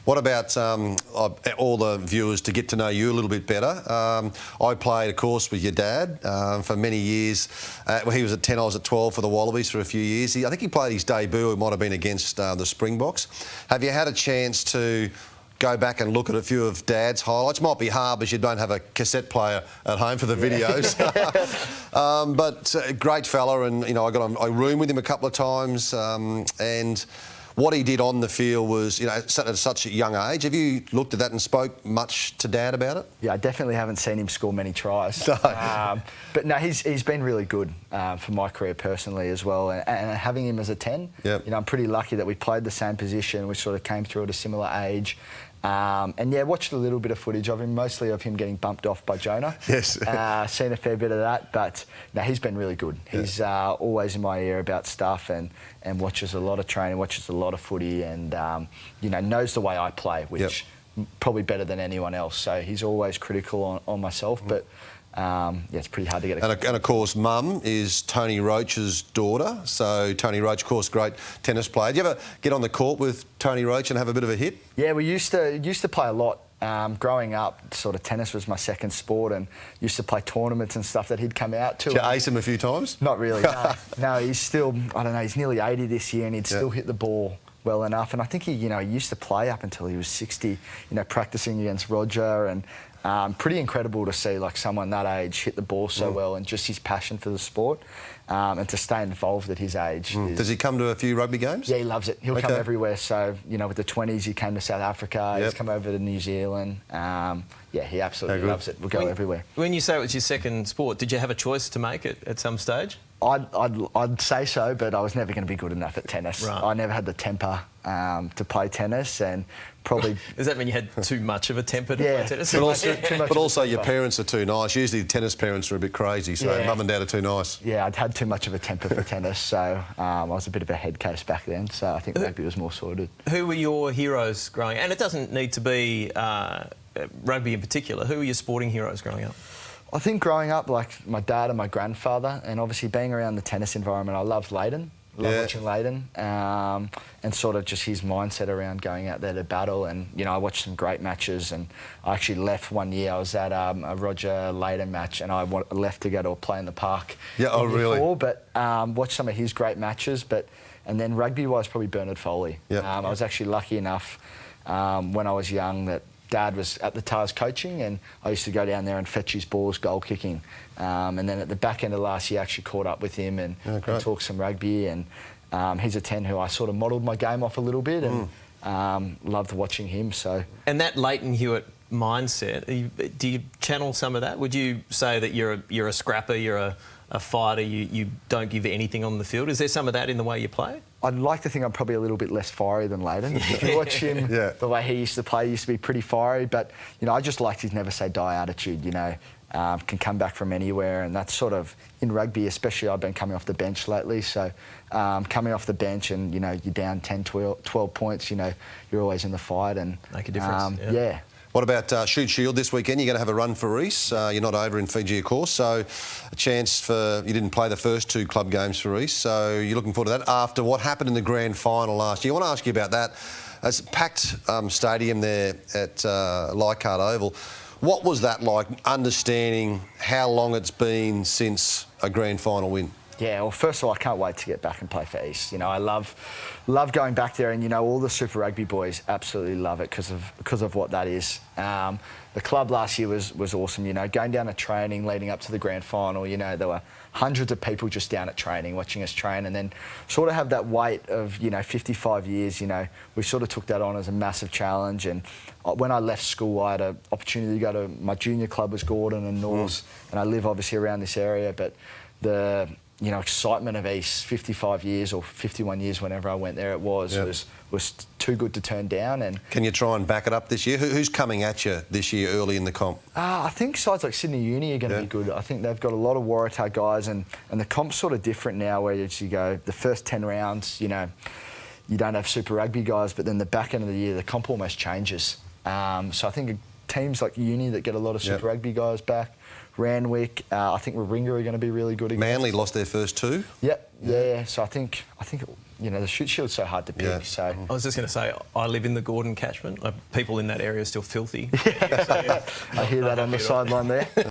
What about all the viewers to get to know you a little bit better? I played, of course, with your dad for many years. He was at 10, I was at 12 for the Wallabies for a few years. I think he played his debut, it might have been against the Springboks. Have you had a chance to go back and look at a few of Dad's highlights? Might be hard because you don't have a cassette player at home for the videos. But great fella, and I roomed with him a couple of times, and what he did on the field was, at such a young age. Have you looked at that and spoke much to Dad about it? Yeah, I definitely haven't seen him score many tries. No. But no, he's been really good for my career personally as well. And having him as a 10, yep. I'm pretty lucky that we played the same position. We sort of came through at a similar age. And yeah, watched a little bit of footage of him, mostly of him getting bumped off by Jonah. Yes. Seen a fair bit of that, but no, he's been really good. He's always in my ear about stuff and watches a lot of training, watches a lot of footy, and knows the way I play, which probably better than anyone else. So he's always critical on myself, but it's pretty hard to get. And of course, Mum is Tony Roach's daughter. So Tony Roach, of course, great tennis player. Do you ever get on the court with Tony Roach and have a bit of a hit? Yeah, we used to play a lot. Growing up, sort of tennis was my second sport, and used to play tournaments and stuff that he'd come out to. Did you ace him a few times? Not really, no. No, he's still, I don't know, he's nearly 80 this year, and he'd still hit the ball well enough. And I think he used to play up until he was 60, practicing against Roger, and pretty incredible to see like someone that age hit the ball so well, and just his passion for the sport, and to stay involved at his age. Does he come to a few rugby games? Yeah, he loves it. He'll come everywhere. So, with the 20s, he came to South Africa, he's come over to New Zealand. Yeah, he absolutely loves it. We'll go everywhere. When you say it was your second sport, did you have a choice to make it at some stage? I'd say so, but I was never going to be good enough at tennis. Right. I never had the temper to play tennis, and probably... Does that mean you had too much of a temper to play tennis? But also your parents are too nice. Usually tennis parents are a bit crazy, so Mum and Dad are too nice. Yeah, I'd had too much of a temper for tennis, so I was a bit of a head case back then, so I think rugby was more sorted. Who were your heroes growing up? And it doesn't need to be rugby in particular. Who were your sporting heroes growing up? I think growing up, like my dad and my grandfather, and obviously being around the tennis environment, I loved Leighton. Love watching Leighton, and sort of just his mindset around going out there to battle. And I watched some great matches, and I actually left one year. I was at a Roger Leighton match, and I left to go to a play in the park. Yeah, oh really? But watched some of his great matches. And then rugby-wise, probably Bernard Foley. Yep. I was actually lucky enough when I was young that Dad was at the Tars coaching, and I used to go down there and fetch his balls goal kicking. And then at the back end of last year, I actually caught up with him and talked some rugby. And he's a 10 who I sort of modelled my game off a little bit, and loved watching him. So. And that Leighton Hewitt mindset, do you channel some of that? Would you say that you're a scrapper, you're a fighter, you don't give anything on the field? Is there some of that in the way you play? I'd like to think I'm probably a little bit less fiery than Leighton. If you watch him, the way he used to play, he used to be pretty fiery. But, I just liked his never say die attitude, can come back from anywhere. And that's sort of, in rugby especially, I've been coming off the bench lately. So coming off the bench and, you're down 10, 12 points, you're always in the fight. And make a difference, What about Shoot Shield this weekend? You're going to have a run for Reece. You're not over in Fiji, of course, so a chance for... You didn't play the first two club games for Reece, so you're looking forward to that after what happened in the grand final last year. I want to ask you about that. It's a packed stadium there at Leichhardt Oval. What was that like, understanding how long it's been since a grand final win? Yeah, well, first of all, I can't wait to get back and play for East. I love going back there, and all the Super Rugby boys absolutely love it because of what that is. The club last year was awesome. Going down to training leading up to the grand final. There were hundreds of people just down at training, watching us train, and then sort of have that weight of 55 years. We sort of took that on as a massive challenge. And when I left school, I had an opportunity to go to my junior club was Gordon and Norse, and I live obviously around this area, but the excitement of East, 55 years or 51 years, whenever I went there, it was too good to turn down. And can you try and back it up this year? Who's coming at you this year early in the comp? I think sides like Sydney Uni are going to be good. I think they've got a lot of Waratah guys, and the comp's sort of different now, where you go the first 10 rounds, you don't have Super Rugby guys, but then the back end of the year, the comp almost changes. So I think teams like Uni that get a lot of Super Rugby guys back. Randwick, I think Warringah are going to be really good again. Manly lost their first 2. Yep, yeah. So I think you know the Shute Shield's so hard to pick. Yeah. So I was just going to say, I live in the Gordon catchment. People in that area are still filthy. I hear that on the sideline there.